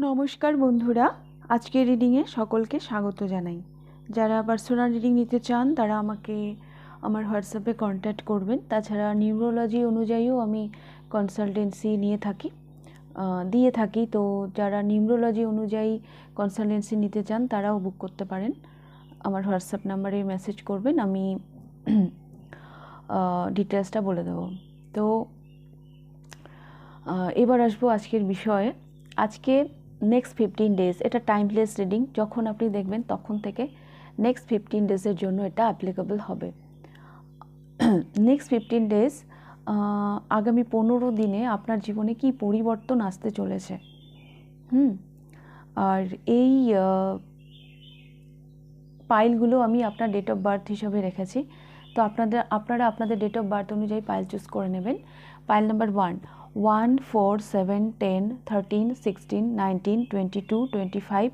নমস্কার বন্ধুরা, আজকের রিডিংয়ে সকলকে স্বাগত জানাই। যারা পার্সোনাল রিডিং নিতে চান তারা আমাকে আমার হোয়াটসঅ্যাপে কন্ট্যাক্ট করবেন। তাছাড়া নিউরোলজি অনুযায়ীও আমি কনসালটেন্সি দিয়ে থাকি। তো যারা নিউরোলজি অনুযায়ী কনসালটেন্সি নিতে চান তারাও বুক করতে পারেন। আমার হোয়াটসঅ্যাপ নাম্বারে মেসেজ করবেন, আমি ডিটেলসটা বলে দেবো। তো এবার আসবো আজকের বিষয়ে। আজকে নেক্সট 15 ডেজ, এটা টাইমলেস রিডিং। যখন আপনি দেখবেন তখন থেকে নেক্সট 15 ডেজের জন্য এটা অ্যাপ্লিকেবল হবে। নেক্সট 15 ডেজ, আগামী 15 দিনে আপনার জীবনে কি পরিবর্তন আসতে চলেছে। আর এই পাইলগুলো আমি আপনার ডেট অফ বার্থ হিসাবে রেখেছি। তো আপনারা আপনাদের ডেট অফ বার্থ অনুযায়ী পাইল চুজ করে নেবেন। Pile number 1, 4, 7, 10, 13, 16, 19, 22, 25,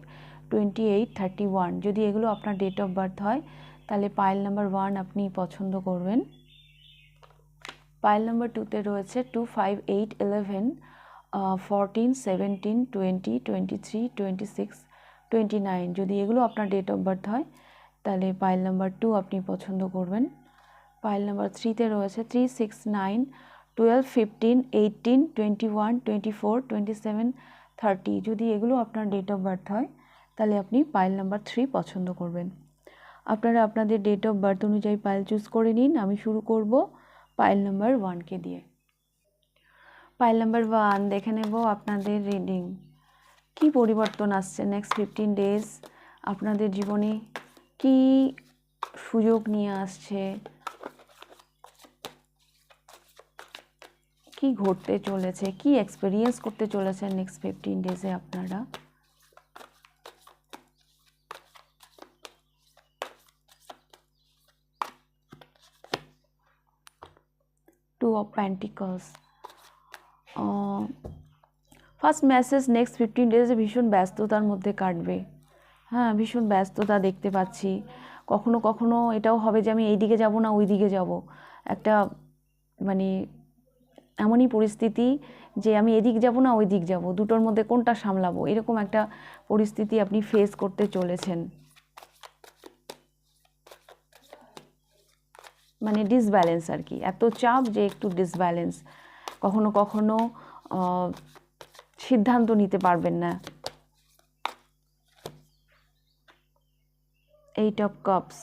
28, 31। যদি এগুলো আপনার ডেট অফ বার্থ হয় তাহলে পাইল নাম্বার 1 আপনি পছন্দ করবেন। পাইল নাম্বার 2তে রয়েছে 2, 5, 8, 11, 14, 17, 20, 23, 26, 29। যদি এগুলো আপনার ডেট অফ বার্থ হয় তাহলে পাইল নাম্বার 2 আপনি পছন্দ করবেন। পাইল নাম্বার 3তে রয়েছে 3, 6, 9, 12, 15, 18, 21, 24, 27, 30। যদি এগুলো আপনার ডেট অফ বার্থ হয় তাহলে আপনি পাইল নাম্বার 3 পছন্দ করবেন। আপনারা আপনাদের ডেট অফ বার্থ অনুযায়ী পাইল চুজ করে নিন। আমি শুরু করব পাইল নাম্বার 1কে দিয়ে। পাইল নাম্বার 1 দেখে নেব আপনাদের রিডিং। কি পরিবর্তন আসছে নেক্সট 15 ডেজ, আপনাদের জীবনে কি সুযোগ নিয়ে আসছে, কি ঘটতে চলেছে, কি এক্সপেরিয়েন্স করতে চলেছে নেক্সট 15 ডেজে আপনারা। Two of pentacles. First message, next 15 ডেজে ভীষণ ব্যস্ততার মধ্যে কাটবে। হ্যাঁ, ভীষণ ব্যস্ততা দেখতে পাচ্ছি। কখনো কখনো এটাও হবে যে আমি এই দিকে যাব না ওই দিকে যাব, একটা মানে এমনই পরিস্থিতি যে আমি এদিক যাব না ওই দিক যাব, দুটোর মধ্যে কোনটা সামলাবো, এরকম একটা পরিস্থিতি আপনি ফেস করতে চলেছেন। মানে ডিসব্যালেন্স আর কি, এত চাপ যে একটু ডিসব্যালেন্স। কখনো কখনো সিদ্ধান্ত নিতে পারবেন না। 8 অফ কাপস,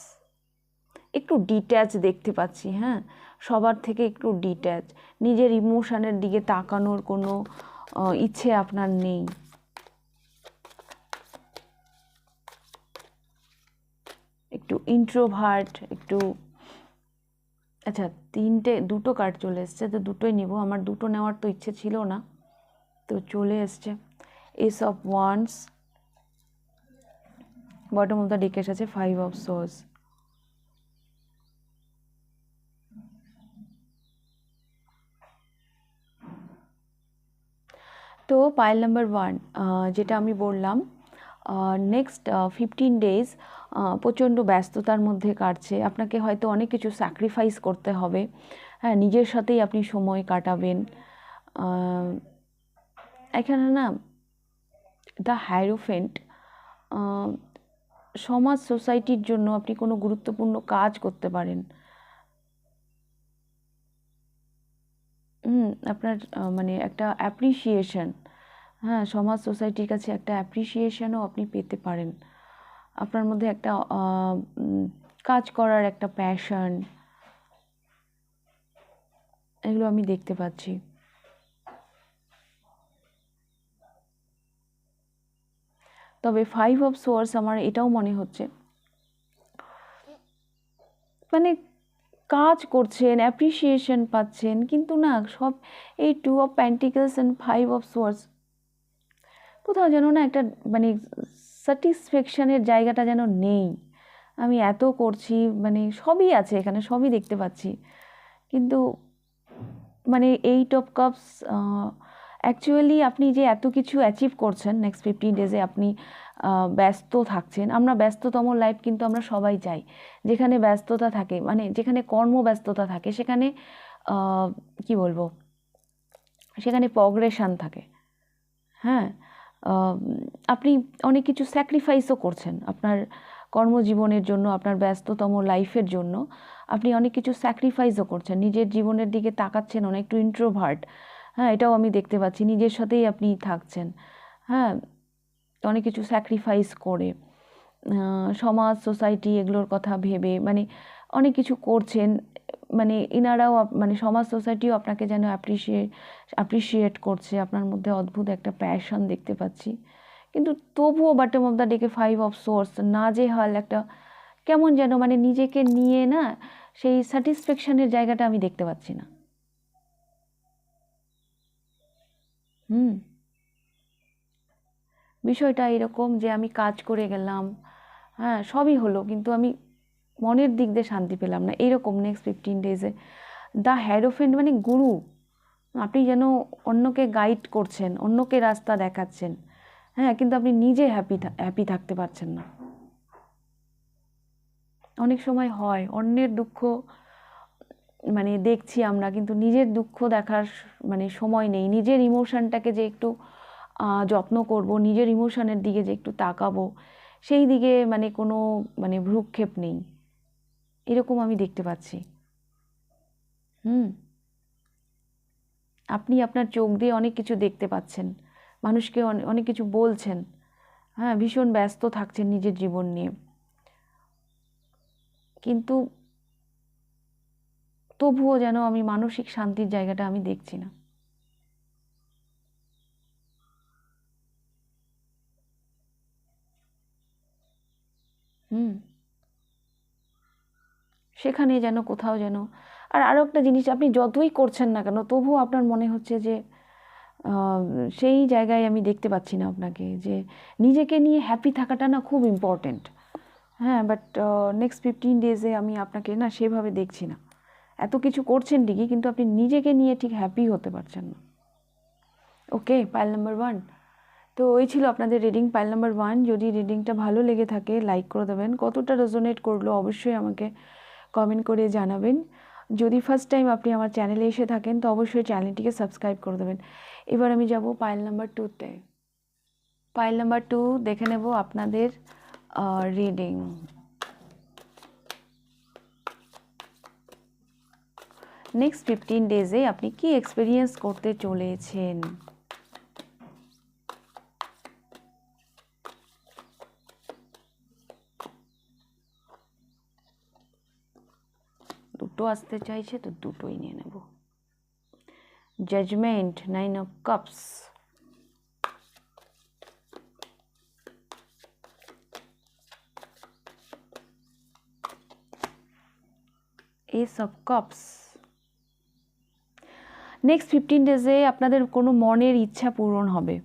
একটু ডিট্যাচ দেখতে পাচ্ছি। হ্যাঁ, সবার থেকে একটু ডিট্যাচ, নিজের ইমোশনের দিকে তাকানোর কোনো ইচ্ছে আপনার নেই। একটু ইন্ট্রোভার্ট, একটু। আচ্ছা, দুটো কার্ড চলে এসছে, তো দুটোই নিব। আমার দুটো নেওয়ার তো ইচ্ছে ছিল না, তো চলে এসছে। S of wands, bottom of the deck আছে 5 অফ সোর্স। তো পাইল নাম্বার 1, যেটা আমি বললাম, নেক্সট 15 ডেজ প্রচণ্ড ব্যস্ততার মধ্যে কাটছে। আপনাকে হয়তো অনেক কিছু স্যাক্রিফাইস করতে হবে। হ্যাঁ, নিজের সাথেই আপনি সময় কাটাবেন। এখানে না দ্য হাইরোফেন্ট, সমাজ সোসাইটির জন্য আপনি কোনো গুরুত্বপূর্ণ কাজ করতে পারেন। আপনার মানে একটা অ্যাপ্রিসিয়েশন, হ্যাঁ, সমাজ সোসাইটির কাছে একটা অ্যাপ্রিসিয়েশনও আপনি পেতে পারেন। আপনার মধ্যে একটা কাজ করার একটা প্যাশন, এগুলো আমি দেখতে পাচ্ছি। তবে 5 অফ সোর্স আমার এটাও মনে হচ্ছে, মানে কাজ করছেন, অ্যাপ্রিসিয়েশন পাচ্ছেন, কিন্তু না সব এই 2 of pentacles and 5 of swords কোথাও যেন না একটা মানে স্যাটিসফ্যাকশনের জায়গাটা যেন নেই। আমি এত করছি, মানে সবই আছে এখানে, সবই দেখতে পাচ্ছি, কিন্তু মানে 8 অফ কাপস, অ্যাকচুয়ালি আপনি যে এত কিছু অ্যাচিভ করছেন নেক্সট 15 ডেজে, আপনি ব্যস্ত থাকছেন। আমরা ব্যস্ততম লাইফ কিন্তু আমরা সবাই চাই। যেখানে ব্যস্ততা থাকে, মানে যেখানে কর্মব্যস্ততা থাকে, সেখানে কি বলবো, সেখানে প্রগ্রেশন থাকে। হ্যাঁ, আপনি অনেক কিছু স্যাক্রিফাইসও করছেন আপনার কর্মজীবনের জন্য, আপনার ব্যস্ততম লাইফের জন্য আপনি অনেক কিছু স্যাক্রিফাইসও করছেন, নিজের জীবনের দিকে তাকাচ্ছেন, অনেক একটু ইন্ট্রোভার্ট। হ্যাঁ, এটাও আমি দেখতে পাচ্ছি, নিজের সাথেই আপনি থাকছেন। হ্যাঁ, অনেক কিছু স্যাক্রিফাইস করে সমাজ, সোসাইটি এগুলোর কথা ভেবে মানে অনেক কিছু করছেন। মানে ইনারাও মানে সমাজ, সোসাইটিও আপনাকে যেন অ্যাপ্রিসিয়েট করছে, আপনার মধ্যে অদ্ভুত একটা প্যাশন দেখতে পাচ্ছি। কিন্তু তবুও বটম অফ দ্য ডেকে 5 অফ সোর্স, নাজেহাল একটা কেমন যেন মানে নিজেকে নিয়ে না সেই স্যাটিসফ্যাকশনের জায়গাটা আমি দেখতে পাচ্ছি না। বিষয়টা এরকম যে আমি কাজ করে গেলাম, হ্যাঁ সবই হলো, কিন্তু আমি মনের দিক দিয়ে শান্তি পেলাম না, এরকম নেক্সট 15 ডেজে। দ্য হ্যারোফেন্ট মানে গুরু, আপনি যেন অন্যকে গাইড করছেন, অন্যকে রাস্তা দেখাচ্ছেন, হ্যাঁ, কিন্তু আপনি নিজে হ্যাপি থাকতে পারছেন না। অনেক সময় হয় অন্যের দুঃখ মানে দেখছি আমরা, কিন্তু নিজের দুঃখ দেখার মানে সময় নেই, নিজের ইমোশনটাকে যে একটু যত্ন করব, নিজের ইমোশনের দিকে যে একটু তাকাবো, সেই দিকে মানে কোনো মানে ভ্রুক্ষেপ নেই, এরকম আমি দেখতে পাচ্ছি। আপনি আপনার চোখ দিয়ে অনেক কিছু দেখতে পাচ্ছেন, মানুষকে অনেক কিছু বলছেন, হ্যাঁ ভীষণ ব্যস্ত থাকছেন নিজের জীবন নিয়ে, কিন্তু তবুও যেন আমি মানসিক শান্তির জায়গাটা আমি দেখছি না। সেখানে যেন কোথাও যেন, আর আরও একটা জিনিস, আপনি যতই করছেন না কেন তবুও আপনার মনে হচ্ছে যে সেই জায়গায় আমি দেখতে পাচ্ছি না আপনাকে, যে নিজেকে নিয়ে হ্যাপি থাকাটা না খুব ইম্পর্টেন্ট। হ্যাঁ, বাট নেক্সট 15 ডেজে আমি আপনাকে না সেভাবে দেখছি না, এত কিছু করছেন ঠিকই, কিন্তু আপনি নিজেকে নিয়ে ঠিক হ্যাপি হতে পারছেন না। ওকে, পাইল নাম্বার 1। তো ওই ছিল আপনাদের রিডিং, পাইল নাম্বার 1। যদি রিডিংটা ভালো লেগে থাকে লাইক করে দেবেন, কতটা রেজোনেট করলো অবশ্যই আমাকে কমেন্ট করে জানাবেন। যদি ফার্স্ট টাইম আপনি আমার চ্যানেলে এসে থাকেন তো অবশ্যই চ্যানেলটিকে সাবস্ক্রাইব করে দেবেন। এবার আমি যাব পাইল নাম্বার 2তে। পাইল নাম্বার 2 দেখে নেব আপনাদের রিডিং। নেক্সট 15 ডেজে আপনি কি এক্সপিরিয়েন্স করতে চলেছেন? দুটো আসতে চাইছে তো দুটোই নিয়ে নেব। Judgement, 9 of cups, ace of cups. Next 15 ডেজে আপনাদের কোনো মনের ইচ্ছা পূরণ হবে,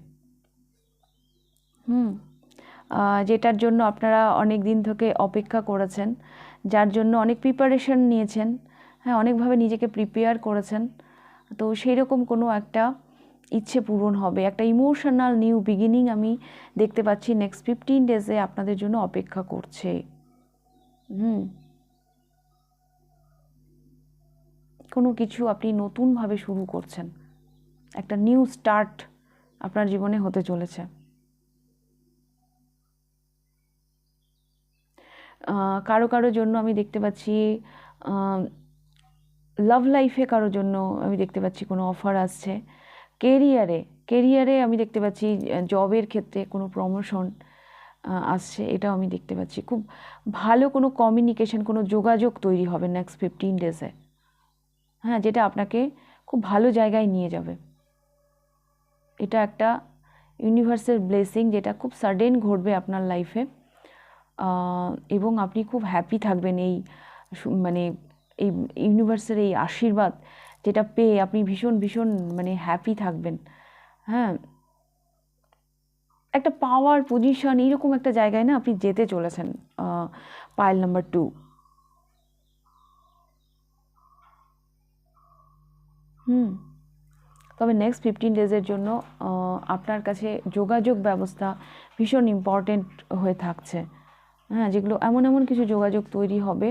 যেটার জন্য আপনারা অনেক দিন থেকে অপেক্ষা করেছেন, যার জন্য অনেক প্রিপারেশন নিয়েছেন, হ্যাঁ অনেকভাবে নিজেকে প্রিপেয়ার করেছেন, তো সেই রকম কোনো একটা ইচ্ছে পূরণ হবে, একটা ইমোশনাল নিউ বিগিনিং আমি দেখতে পাচ্ছি নেক্সট 15 ডেজে আপনাদের জন্য অপেক্ষা করছে। কোনো কিছু আপনি নতুনভাবে শুরু করছেন, একটা নিউ স্টার্ট আপনার জীবনে হতে চলেছে। কারো কারো জন্য আমি দেখতে পাচ্ছি লাভ লাইফে, কারো জন্য আমি দেখতে পাচ্ছি কোনো অফার আসছে, কেরিয়ারে আমি দেখতে পাচ্ছি জবের ক্ষেত্রে কোনো প্রমোশন আসছে, এটাও আমি দেখতে পাচ্ছি। খুব ভালো কোনো কমিউনিকেশন, কোনো যোগাযোগ তৈরি হবে নেক্সট 15 ডেজে, হ্যাঁ, যেটা আপনাকে খুব ভালো জায়গায় নিয়ে যাবে। এটা একটা ইউনিভার্সাল ব্লেসিং, যেটা খুব সাডেন ঘটবে আপনার লাইফে, এবং আপনি খুব হ্যাপি থাকবেন এই মানে এই ইউনিভার্সের এই আশীর্বাদ যেটা পেয়ে আপনি ভীষণ ভীষণ মানে হ্যাপি থাকবেন। হ্যাঁ, একটা পাওয়ার পজিশন এইরকম একটা জায়গায় না আপনি যেতে চলেছেন পাইল নাম্বার 2। তবে নেক্সট 15 ডেজের জন্য আপনার কাছে যোগাযোগ ব্যবস্থা ভীষণ ইম্পর্টেন্ট হয়ে থাকছে, হ্যাঁ, যেগুলো এমন এমন কিছু যোগাযোগ তৈরি হবে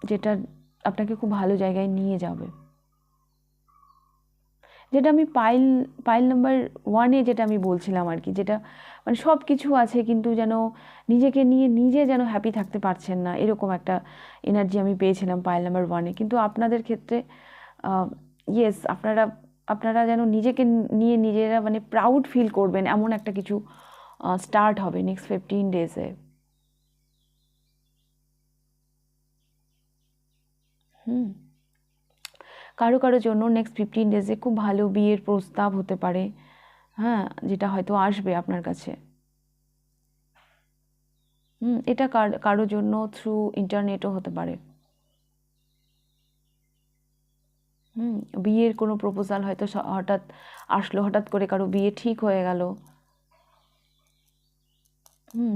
যেটা আপনাকে খুব ভালো জায়গায় নিয়ে যাবে। যেটা আমি পাইল নাম্বার 1-এ যেটা আমি বলছিলাম আর কি, যেটা মানে সব কিছু আছে কিন্তু যেন নিজেকে নিয়ে নিজে যেন হ্যাপি থাকতে পারছেন না, এরকম একটা এনার্জি আমি পেয়েছিলাম পাইল নাম্বার 1-এ। কিন্তু আপনাদের ক্ষেত্রে ইয়েস, আপনারা আপনারা যেন নিজেকে নিয়ে নিজেরা মানে প্রাউড ফিল করবেন, এমন একটা কিছু স্টার্ট হবে নেক্সট 15 ডেজে। কারো কারো জন্য নেক্সট 15 ডেজে খুব ভালো বিয়ের প্রস্তাব হতে পারে, হ্যাঁ, যেটা হয়তো আসবে আপনার কাছে। এটা কারো জন্য থ্রু ইন্টারনেটও হতে পারে। বিয়ের কোনো প্রপোজাল হয়তো হঠাৎ আসলো, হঠাৎ করে কারো বিয়ে ঠিক হয়ে গেল।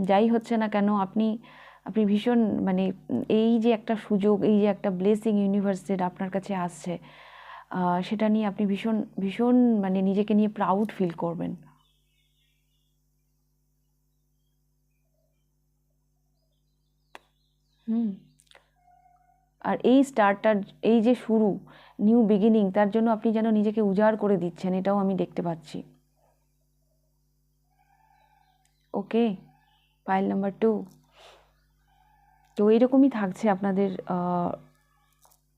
যাই হচ্ছে না কেন, আপনি আপনি ভীষণ মানে এই যে একটা সুযোগ, এই যে একটা ব্লেসিং ইউনিভার্সের আপনার কাছে আসছে, সেটা নিয়ে আপনি ভীষণ ভীষণ মানে নিজেকে নিয়ে প্রাউড ফিল করবেন। হুম আর এই স্টার্টটার, এই যে শুরু, নিউ বিগিনিং, তার জন্য আপনি যেন নিজেকে উজাড় করে দিচ্ছেন, এটাও আমি দেখতে পাচ্ছি। ওকে, পাইল নাম্বার 2। তো এইরকমই থাকছে আপনাদের,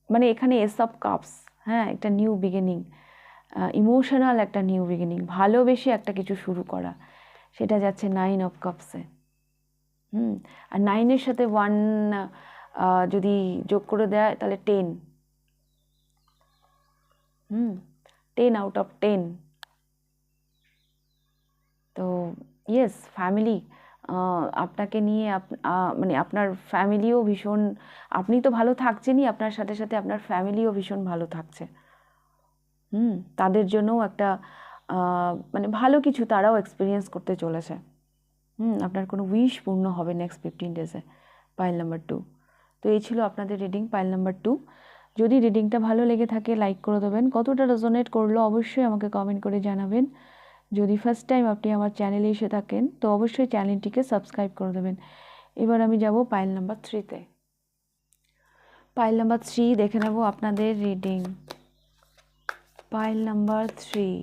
মানে এখানে এস অফ কাপস, হ্যাঁ, একটা নিউ বিগিনিং, ইমোশনাল একটা নিউ বিগিনিং, ভালোবেসে একটা কিছু শুরু করা, সেটা যাচ্ছে 9 অফ কাপসে। আর 9-এর সাথে 1 যদি যোগ করে দেয় তাহলে 10। 10 আউট অফ 10। তো ইয়েস, ফ্যামিলি আপনাকে নিয়ে মানে আপনার ফ্যামিলিও ভীষণ, আপনি তো ভালো থাকছেনই, আপনার সাথে সাথে আপনার ফ্যামিলিও ভীষণ ভালো থাকছে। তাদের জন্যও একটা মানে ভালো কিছু তারাও এক্সপিরিয়েন্স করতে চলেছে। আপনার কোনো উইশ পূর্ণ হবে নেক্সট 15 ডেজে, পাইল নাম্বার 2। তো এই ছিল আপনাদের রিডিং, পাইল নাম্বার 2। যদি রিডিংটা ভালো লেগে থাকে লাইক করে দেবেন, কতটা রেজোনেট করলো অবশ্যই আমাকে কমেন্ট করে জানাবেন। যদি ফার্স্ট টাইম আপনি আমার চ্যানেলে এসে থাকেন তো অবশ্যই চ্যানেলটিকে সাবস্ক্রাইব করে দেবেন। এবার আমি যাব পাইল নাম্বার 3-তে। পাইল নাম্বার 3 দেখে নেব আপনাদের রিডিং। পাইল নাম্বার 3,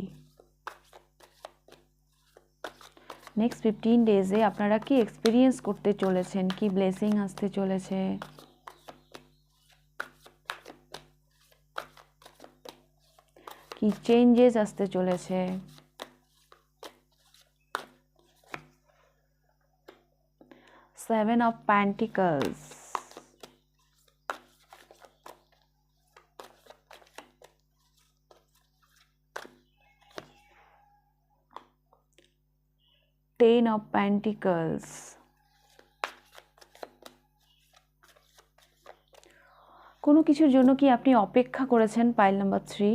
নেক্সট 15 ডেজে আপনারা কি এক্সপিরিয়েন্স করতে চলেছেন, কি ব্লেসিং আসতে চলেছে, কি চেঞ্জেস আসতে চলেছে। Seven of Pentacles, Ten of Pentacles, কোনো কিছুর জন্য কি আপনি অপেক্ষা করেছেন, পাইল নাম্বার 3।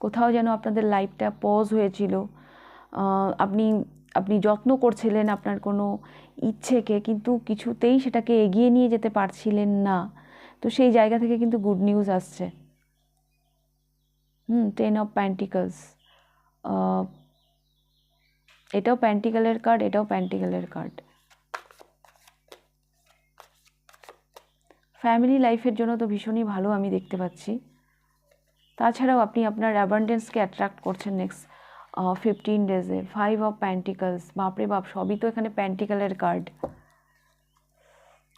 কোথাও যেন আপনাদের লাইফটা পজ হয়েছিল, আপনি আপনি যত্ন করছিলেন আপনার কোনো ইচ্ছেকে, কিন্তু কিছুতেই সেটাকে এগিয়ে নিয়ে যেতে পারছিলেন না। তো সেই জায়গা থেকে কিন্তু গুড নিউজ আসছে। 10 অফ প্যান্টিকলস, এটাও প্যান্টিকলের কার্ড, এটাও প্যান্টিকলের কার্ড। ফ্যামিলি লাইফের জন্য তো ভীষণই ভালো আমি দেখতে পাচ্ছি। তাছাড়াও আপনি আপনার অ্যাবান্ডেন্সকে অ্যাট্রাক্ট করছেন নেক্সট 15 ডেজে। 5 অফ প্যান্টিকলস, বাপরে বাপ, সবই তো এখানে প্যান্টিকলের কার্ড।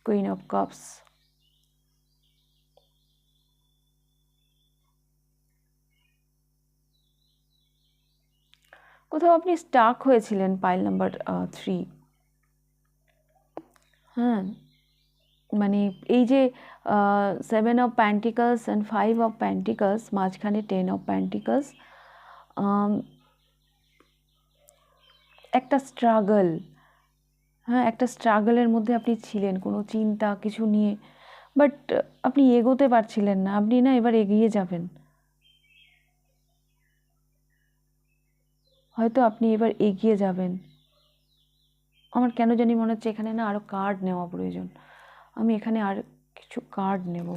কুইন অফ কাপস, কোথাও আপনি স্টাক হয়েছিলেন, পাইল নাম্বার 3। হ্যাঁ, মানে এই যে 7 of pentacles and 5 of pentacles, মাঝখানে 10 অফ প্যান্টিকলস, একটা স্ট্রাগল, হ্যাঁ, একটা স্ট্রাগলের মধ্যে আপনি ছিলেন, কোনো চিন্তা কিছু নিয়ে, বাট আপনি এগোতে পারছিলেন না। আপনি না এবার এগিয়ে যাবেন, হয়তো আপনি এবার এগিয়ে যাবেন। আমার কেন জানি মনে হচ্ছে এখানে না আরও কার্ড নেওয়া প্রয়োজন, আমি এখানে আর কিছু কার্ড নেব।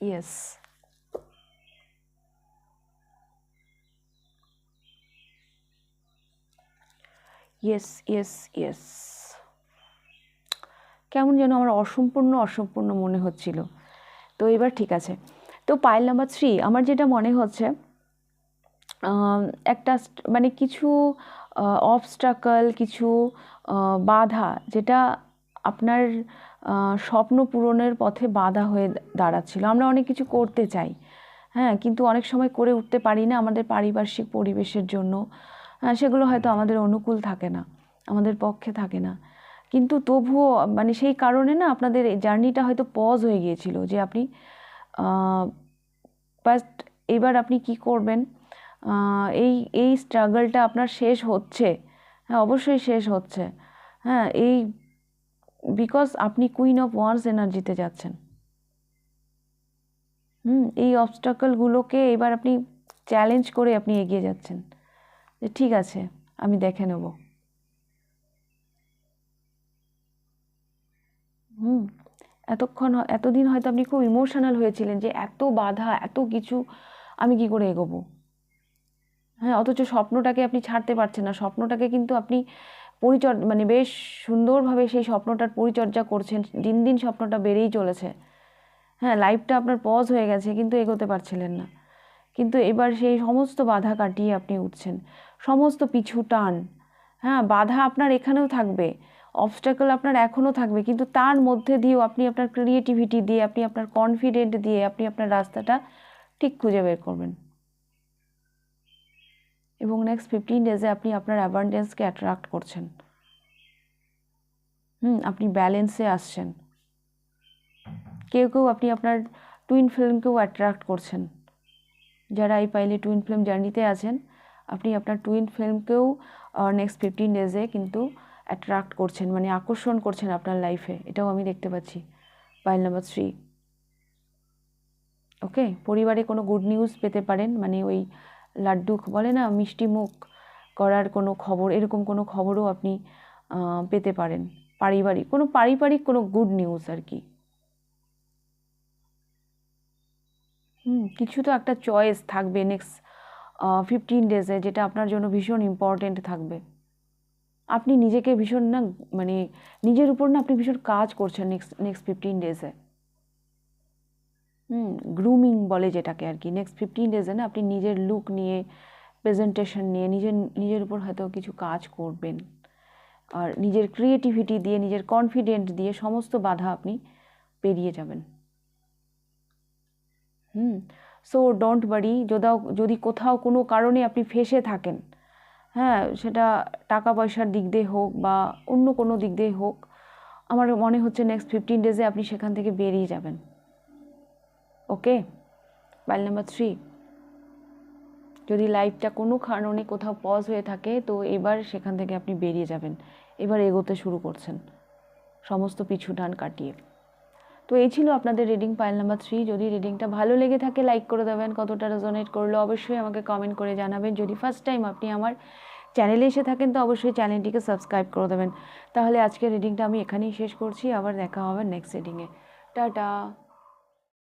ইয়েস, ইয়েস ইয়েস ইয়েস, কেমন যেন আমার অসম্পূর্ণ মনে হচ্ছিল। তো এবার ঠিক আছে। তো পাইল নাম্বার 3 আমার যেটা মনে হচ্ছে একটা মানে কিছু অবস্ট্রাকল, কিছু বাধা যেটা আপনার স্বপ্ন পূরণের পথে বাধা হয়ে দাঁড়াচ্ছিল। আমরা অনেক কিছু করতে চাই, হ্যাঁ, কিন্তু অনেক সময় করে উঠতে পারি না আমাদের পারিপার্শ্বিক পরিবেশের জন্য। সেগুলো হয়তো আমাদের অনুকূল থাকে না, আমাদের পক্ষে থাকে না, কিন্তু তবুও মানে সেই কারণে না আপনাদের এই জার্নিটা হয়তো পজ হয়ে গিয়েছিল যে আপনি বাট এবার আপনি কি করবেন, এই এই স্ট্রাগলটা আপনার শেষ হচ্ছে, হ্যাঁ অবশ্যই শেষ হচ্ছে, হ্যাঁ, এই বিকজ আপনি কুইন অফ ওয়ান্স এনার্জিতে যাচ্ছেন। এই অবস্টাকলগুলোকে এবার আপনি চ্যালেঞ্জ করে আপনি এগিয়ে যাচ্ছেন যে ঠিক আছে আমি দেখে নেব। এতদিন হয়তো আপনি খুব ইমোশনাল হয়েছিলেন যে এত বাধা, এত কিছু, আমি কি করে এগোবো, হ্যাঁ, অথচ স্বপ্নটাকে আপনি ছাড়তে পারছেন না। স্বপ্নটাকে কিন্তু আপনি মানে বেশ সুন্দরভাবে সেই স্বপ্নটার পরিচর্যা করছেন, দিন দিন স্বপ্নটা বেড়েই চলেছে, হ্যাঁ, লাইফটা আপনার পজ হয়ে গেছে কিন্তু এগোতে পারছিলেন না। কিন্তু এবার সেই সমস্ত বাধা কাটিয়ে আপনি উঠছেন, সমস্ত পিছু টান, হ্যাঁ, বাধা আপনার এখানেও থাকবে, অবস্টাকল আপনার এখনও থাকবে, কিন্তু তার মধ্যে দিয়েও আপনি আপনার ক্রিয়েটিভিটি দিয়ে, আপনি আপনার কনফিডেন্ট দিয়ে আপনি আপনার রাস্তাটা ঠিক খুঁজে বের করবেন। এবং নেক্সট 15 ডেজে আপনি আপনার অ্যাবান্ডেন্সকে অ্যাট্রাক্ট করছেন, আপনি ব্যালেন্সে আসছেন। কেউ কেউ আপনি আপনার টুইন ফ্লেমকেও অ্যাট্রাক্ট করছেন। যারা এই পাইলে টুইন ফ্লেম জার্নিতে আছেন, আপনি আপনার টুইন ফ্লেমকেও নেক্সট 15 ডেজে কিন্তু অ্যাট্রাক্ট করছেন, মানে আকর্ষণ করছেন আপনার লাইফে, এটাও আমি দেখতে পাচ্ছি পাইল নাম্বার 3। ওকে, পরিবারে কোনো গুড নিউজ পেতে পারেন, মানে ওই লাড্ডু বলে না মিষ্টি মুখ করার কোনো খবর, এরকম কোনো খবরও আপনি পেতে পারেন। পারিবারিক কোনো গুড নিউজ আর কি। কিছু তো একটা চয়েস থাকবে নেক্সট 15 ডেজে, যেটা আপনার জন্য ভীষণ ইম্পর্টেন্ট থাকবে। আপনি নিজেকে ভীষণ না, মানে নিজের উপর না আপনি ভীষণ কাজ করছেন নেক্সট 15 ডেজে। গ্রুমিং বলে যেটাকে আর কি। নেক্সট 15 ডেজে না আপনি নিজের লুক নিয়ে, প্রেজেন্টেশন নিয়ে নিজের উপর হয়তো কিছু কাজ করবেন, আর নিজের ক্রিয়েটিভিটি দিয়ে, নিজের কনফিডেন্ট দিয়ে সমস্ত বাধা আপনি পেরিয়ে যাবেন। সো ডোন্ট ওয়ারি, যদি কোথাও কোনো কারণে আপনি ফেঁসে থাকেন, হ্যাঁ, সেটা টাকা পয়সার দিক দিয়ে হোক বা অন্য কোনো দিক দিয়ে হোক, আমার মনে হচ্ছে নেক্সট 15 ডেজে আপনি সেখান থেকে বেরিয়ে যাবেন। ওকে, পাইল নাম্বার 3, যদি লাইফটা কোনো কারণে কোথাও পজ হয়ে থাকে তো এবার সেখান থেকে আপনি বেরিয়ে যাবেন, এবার এগোতে শুরু করছেন সমস্ত পিছু টান কাটিয়ে। তো এই ছিল আপনাদের রিডিং পাইল নাম্বার 3। যদি রিডিংটা ভালো লেগে থাকে লাইক করে দেবেন, কতটা রেজোনেট করলো অবশ্যই আমাকে কমেন্ট করে জানাবেন। যদি ফার্স্ট টাইম আপনি আমার চ্যানেলে এসে থাকেন তো অবশ্যই চ্যানেলটিকে সাবস্ক্রাইব করে দেবেন। তাহলে আজকের রিডিংটা আমি এখানেই শেষ করছি, আবার দেখা হবে নেক্সট রিডিংয়ে। টাটা।